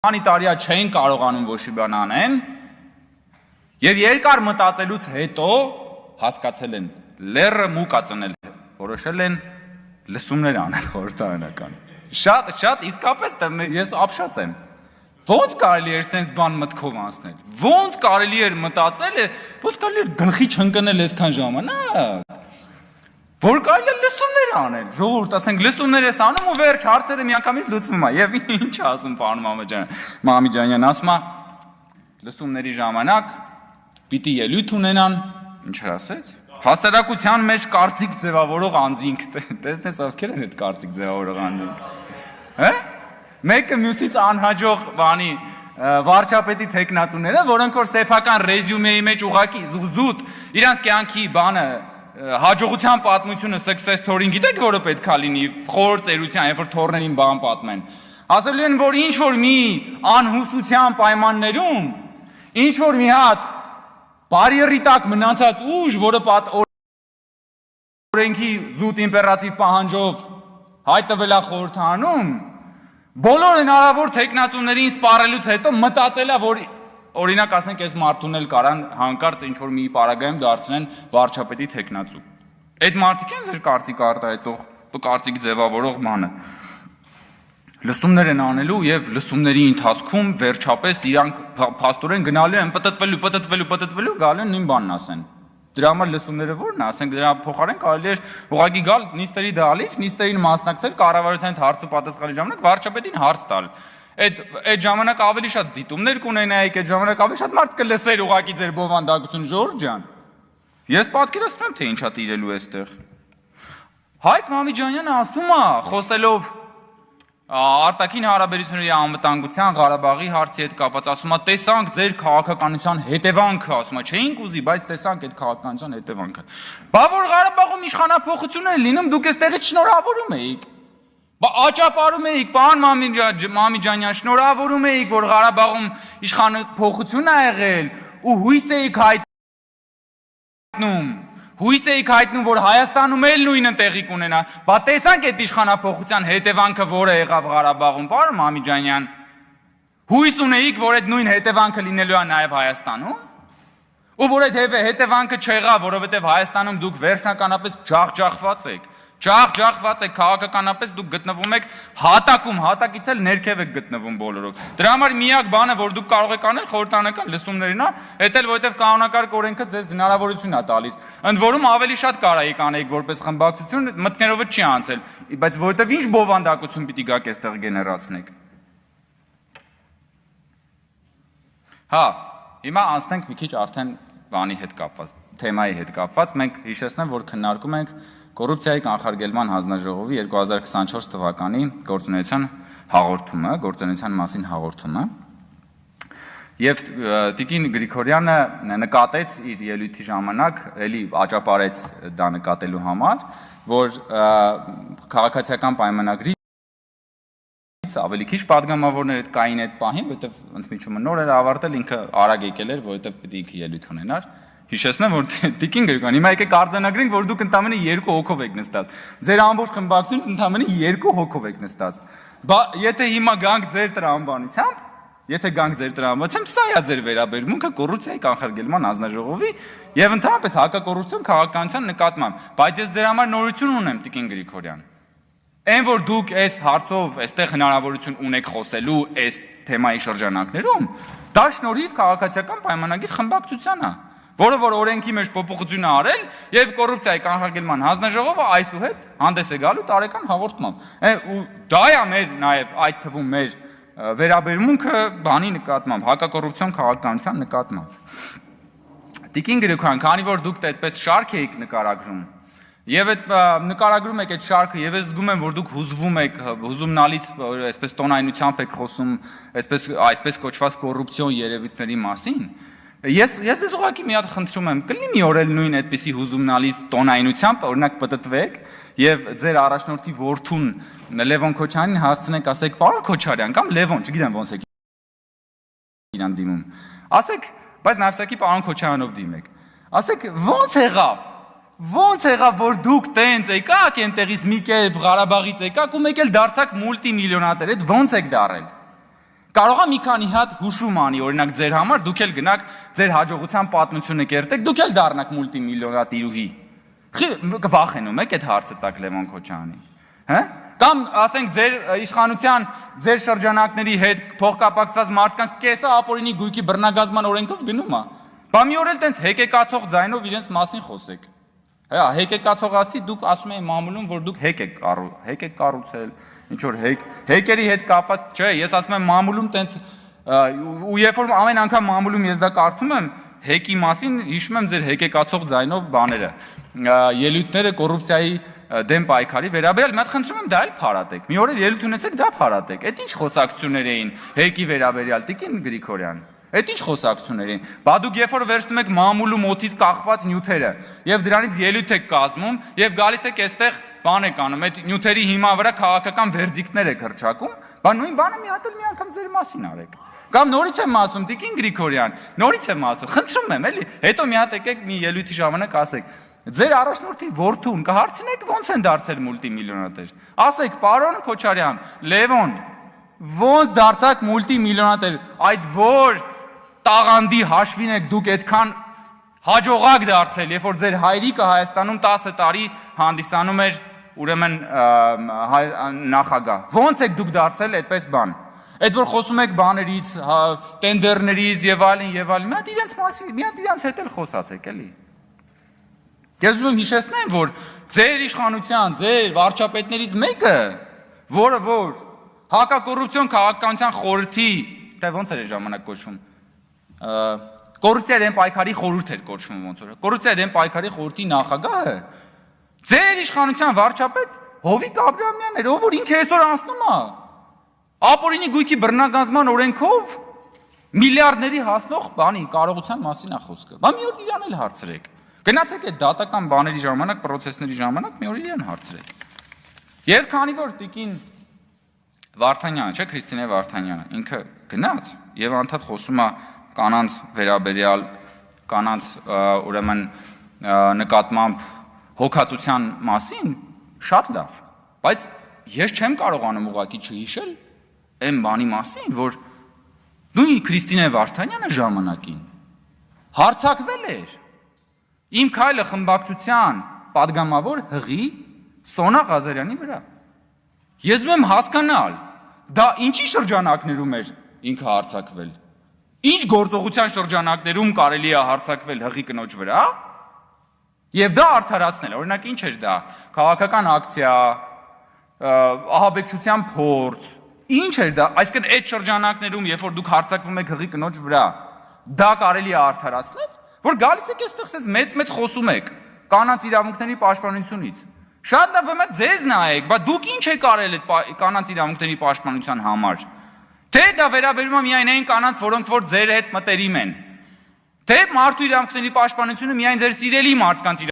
Քանի տարիա չեն կարողանում ոչ մի բան անեն, եւ երկար մտածելուց հետո հասկացել են լերը մուկա ծնել, որոշել են լսումներ անել խորհրդարանական։ Շատ իսկապես ես ապշած եմ։ Ոնց կարելի էր sense բան մտքով անցնել։ Ոնց կարելի էր մտածել, ոնց կարելի էր գլխի չընկնել այսքան ժամանակ։ Որ կարելի է լսումներ անել։ Ժողովուրդ, ասենք լսումներ ես անում ու վերջ հարցերը միանգամից լուծվում է։ Եվ ինչ ասում պարոն Մամիջանյան, ասում է լսումների ժամանակ պիտի ելույթ ունենան, ինչ ասեց։ Հասարակության մեջ կարծիք ձևավորող անձինք, տեսնես ովքեր են այդ կարծիք ձևավորող անձինք։ Հա՞։ Մեկը մյուսից անհաջող բանի վարչապետի տեխնացուները, որոնք որ սեփական ռեզյումեի մեջ ուղակի զուտ իրանց կյանքի բանը հաջողության պատմությունը success story-ին գիտեք, որը պետքա լինի խոր ծերության, երբ որ թորներին բան պատմեն։ Ասելու են, որ ինչ որ մի անհուսության պայմաններում, ինչ որ մի հատ բարիերի տակ մնացած ուժ, որը օրենքի զուտ իմպերատիվ պահանջով հայտնվել է խորհրդարանում, բոլոր հնարավոր տեխնացուներին սպառելուց հետո մտածել է, որ օրինակ ասենք այս մարդուն էլ կարան հանկարծ ինչ որ մի պարագայում դարձնեն վարչապետի տեխնացու։ Այդ մարդիկ են ձեր կարծիք արտահայտող, կարծիք ձևավորող բանը։ Լսումներ են անելու եւ լսումների ընթացքում վերջապես իրանք փաստորեն գնալու են պտտվելու գալու են նույն բանն ասեն։ Դրա համար լսումները ո՞րն է, ասենք դրա փոխարեն կարելի էր ուղղակի գալ նիստերի դահլիճ, նիստերին մասնակցել, կառավարության հարց ու պատասխանի ժամանակ վարչապետին հարց տալ։ Այդ ժամանակ ավելի շատ դիտումներ կունենայիք, այդ ժամանակ ավելի շատ մարդ կլսեր ուղղակի ձեր բովանդակություն, Ժորժ ջան։ Ես պատկերացնում եմ, թե ինչա տիրելու էստեղ։ Հայկ Մամիջանյանը ասում է, խոսելով արտաքին հարաբերությունների անվտանգության Ղարաբաղի հարցի հետ կապված, ասում է, տեսանք ձեր քաղաքականության հետևանքը, ասում է, չէինք ուզի, բայց տեսանք այդ քաղաքականության հետևանքը։ Բա որ Ղարաբաղում իշխանափոխություն էր լինում, դուք էստեղից շնորհավորում էիք։ Բա աճապարում էիք, պարոն Մամիջանյան, շնորհավորում էիք, որ Ղարաբաղում իշխանափոխություն ա եղել ու հույս էիք հայտնում։ Հույս էիք հայտնում, որ Հայաստանում էլ նույնը տեղի կունենա։ Բա տեսանք այդ իշխանափոխության հետևանքը որը եղավ Ղարաբաղում, պարոն Մամիջանյան։ Հույս ունեիք, որ այդ նույն հետևանքը լինելու է նաև Հայաստանում։ Ու որ այդ հետևանքը չեղավ, որովհետև Հայաստանում դուք վերջնականապես ջախջախված եք։ Ջախջախված եք քաղաքականապես, դուք գտնվում եք հատակում, հատակից էլ ներքև եք գտնվում բոլորով։ Դրա համար միակ բանը, որ դուք կարող եք անել խորհրդարանական լսումներն է, դա էլ որովհետև կանոնակարգ օրենքը ձեզ հնարավորություն է տալիս։ Ընդ որում ավելի շատ կարայիք անեիք որպես խմբակցություն, մտքներով չի անցել, բայց որովհետև ինչ բովանդակություն պիտի գաք այստեղ գեներացնեք։ Հա, հիմա անցնենք մի քիչ արդեն բանի հետ կապված, թեմայի հետ կապված, մենք հիշեցնեմ, որ քննարկում ենք Կոռուպցիայի կանխարգելման հանձնաժողովի 2024 թվականի գործունեության մասին հաղորդումը եւ Տիկին Գրիգորյանը նկատեց իր ելույթի ժամանակ, էլի աճապարեց դա նկատելու համար, որ քաղաքացիական պայմանագրի ավելի քիչ падգամավորներ կային այդ պահին, որովհետեւ ընդմիջումը նոր էր ավարտել, ինքը արագ եկել էր, որովհետեւ պիտի ինքը ելույթ ունենար։ Հիշեցնեմ, որ Տիկին Գրիգորյան, հիմա եկեք արձանագրենք, որ դուք ընդամենը 2 հոգով եք նստած։ Ձեր ամբողջ խմբակցությունից ընդամենը 2 հոգով եք նստած։ Բա եթե հիմա գանք ձեր տրամաբանությամբ, սա է ձեր վերաբերմունքը կոռուպցիայի կանխարգելման հանձնաժողովի եւ ընդհանրապես հակակոռուպցիոն քաղաքականության նկատմամբ։ Բայց ես ձեր համար նորություն ունեմ, Տիկին Գրիգորյան։ Այն որ դուք այս հարցով այստեղ հնարավորություն ունեք խոսելու այս թեմայի շրջանակներում, դա շնորհիվ քաղաքացիական պայմանագիր խմբակցության է, որը որ օրենքի մեջ փոփոխություն է արել եւ կոռուպցիայի կանխարգելման հանձնաժողովը այսուհետ հանդես է գալու տարեկան հաղորդմամբ։ Ու դա է մեր նաեւ այդ թվում մեր վերաբերմունքը բանի նկատմամբ, հակակոռուպցիոն քաղաքականության նկատմամբ։ Տիկին Գրիգորյան, քանի որ դուք այդպես շարք եք նկարագրում եւ այդ նկարագրում եք այդ շարքը եւ ես զգում եմ, որ դուք հուզվում եք, հուզումնալից այսպես տոնայնությամբ եք խոսում, այսպես կոչված կոռուպցիոն երևույթների մասին։ Ես ուղղակի մի հատ խնդրում եմ, կլինի մի օր էլ նույն այդպիսի հուզումնալից տոնայնությամբ, օրինակ պտտվեք եւ ձեր առաջնորդի որդուն Լևոն Քոչարյանին հասցնեք, ասեք, պարոն Քոչարյան կամ Լևոն, չգիտեմ ոնց եք իրան դիմում։ Ասեք, բայց նավսակի պարոն Քոչարյանով դիմեք։ Ասեք, ոնց եղավ, որ դուք տենց եկաք այնտեղից մի կերպ Ղարաբաղից եկաք ու մեկ էլ դարձաք մուլտիմիլիոնատեր, այդ ոնց եք դարել։ Կարող է մի քանի հատ հուշում անի, օրինակ ձեր համար, դուք էլ գնաք ձեր հաջողության պատմությունը կերտեք, դուք էլ դառնաք մուլտիմիլիոնատիրուհի։ Կվախենում եք այդ հարցը տակ Լևոն Քոչարյանին, հա՞։ Կամ ասենք ձեր իշխանության, ձեր շրջանակների հետ փոխկապակցված մարդկանց կեսը ապօրինի գույքի բռնագազման օրենքով գնում է։ Բա մի օր էլ տենց հեկեկացող ձայնով իրենց մասին խոսեք։ Հա, հեկեկացողացի դուք ասում եք մամուլում, որ դուք հեկ եք կառուցել, ինչ որ հեկերի հետ կապված, չէ, ես ասում եմ մամուլում տենց ու երբ որ ամեն անգամ մամուլում ես դա կարդում եմ, հեկի մասին հիշում եմ ձեր հեկեկացող ձայնով բաները, ելույթները կոռուպցիայի դեմ պայքարի վերաբերյալ, մի հատ խնդրում եմ դա էլ փարատեք։ Մի օր էլ ելույթ ունեցեք, դա փարատեք։ Այդ ինչ խոսակցություններ էին հեկի վերաբերյալ, Տիկին Գրիգորյան։ Այդ ինչ խոսակցություններ էին։ Բա դուք երբ որ վերցնում եք մամուլում օդից կախված նյութերը եւ դրանից ելույթ եք կազմում եւ գալիս եք այստեղ բան եք անում, այդ նյութերի հիման վրա քաղաքական վերդիկտներ եք հրճակում, բա նույն բանը մի հատ էլ մի անգամ ձեր մասին արեք։ Կամ նորից եմ ասում, Տիկին Գրիգորյան, նորից եմ ասում, խնդրում եմ, էլի, հետո մի հատ եկեք մի ելույթի ժամանակ ասեք, ձեր առաջնորդի որդուն կհարցնեք ո՞նց են դարձել մուլտիմիլիոնատեր։ Ասեք, պարոն Քոչարյան, Լևոն, ո՞նց դարձաք մուլտիմիլիոնատեր, այդ որ տաղանդի հաշվին եք դուք այդքան հաջողակ դարձել, երբ որ ձեր հայրիկը Հայաստանում 10 տարի հանդիսանում էր ուրեմն նախագահ։ Ո՞նց եք դուք դարձել այդպես բան։ Այդ որ խոսում եք բաներից, տենդերներից եւ այլն, մի հատ իրենց մասին, մի հատ իրենց հետ էլ խոսացեք, էլի։ Ես ուզում եմ հիշեցնեմ, որ ձեր իշխանության, ձեր վարչապետներից մեկը, որը որ հակակոռուպցիոն քաղաքականության խորհրդի, դա ոնց էր ժամանակ կոչվում, կոռուպցիայի դեմ պայքարի խորհուրդ էր կոչվում ոնց որ, կոռուպցիայի դեմ պայքարի խորհրդի նախագահը, ձեր իշխանության վարչապետ Հովիկ Աբրահամյանն էր, ով որ ինքը այսօր անցնում է, ապօրինի գույքի բռնագազման օրենքով միլիարդների հասնող բանի կարողության մասին է խոսքը։ Բա մի օր իրան էլ հարցրեք։ Գնացեք այդ դատական բաների ժամանակ, պրոցեսների ժամանակ մի օր իրան հարցրեք։ Եվ քանի որ Տիկին Վարդանյանը, չէ, Քրիստինե Վարդանյանը, ինքը գնաց եւ անդադ խոսում է կանանց վերաբերյալ, կանանց ուրեմն նկատմամբ հոգացության մասին, շատ լավ, բայց ես չեմ կարողանում ուղղակի չհիշել այն բանի մասին, որ նույն Քրիստինե Վարդանյանը ժամանակին հարձակվել էր Իմ քայլը խմբակցության պատգամավոր հղի Սոնա Ղազարյանի վրա։ Ես ուզում եմ հասկանալ, դա ինչի շրջանակներում էր ինքը հարձակվել։ Ինչ գործողության շրջանակներում կարելի է հարձակվել հղի կնոջ վրա։ Եվ դա արդարացնել, օրինակ ինչ էր դա, քաղաքական ակցիա, ահաբեկչության փորձ, ինչ էր դա, այսինքն այդ շրջանակներում, երբ որ դուք հարձակվում եք հղի կնոջ վրա, դա կարելի է արդարացնել, որ գալիս եք այստեղ ցես մեծ խոսում եք կանանց իրավունքների պաշտպանությունից։ Շատ լավ բեմա ձեզ նայեք, բա դուք ինչ եք արել այդ կանանց իրավունքների պաշտպանության համար։ Թե դա վերաբերում է միայն այն կանանց, որոնք որ ձեր հետ մտերիմ են։ Թե մարդու իրավունքների պաշտպանությունը միայն ձեր սիրելի մարդկանց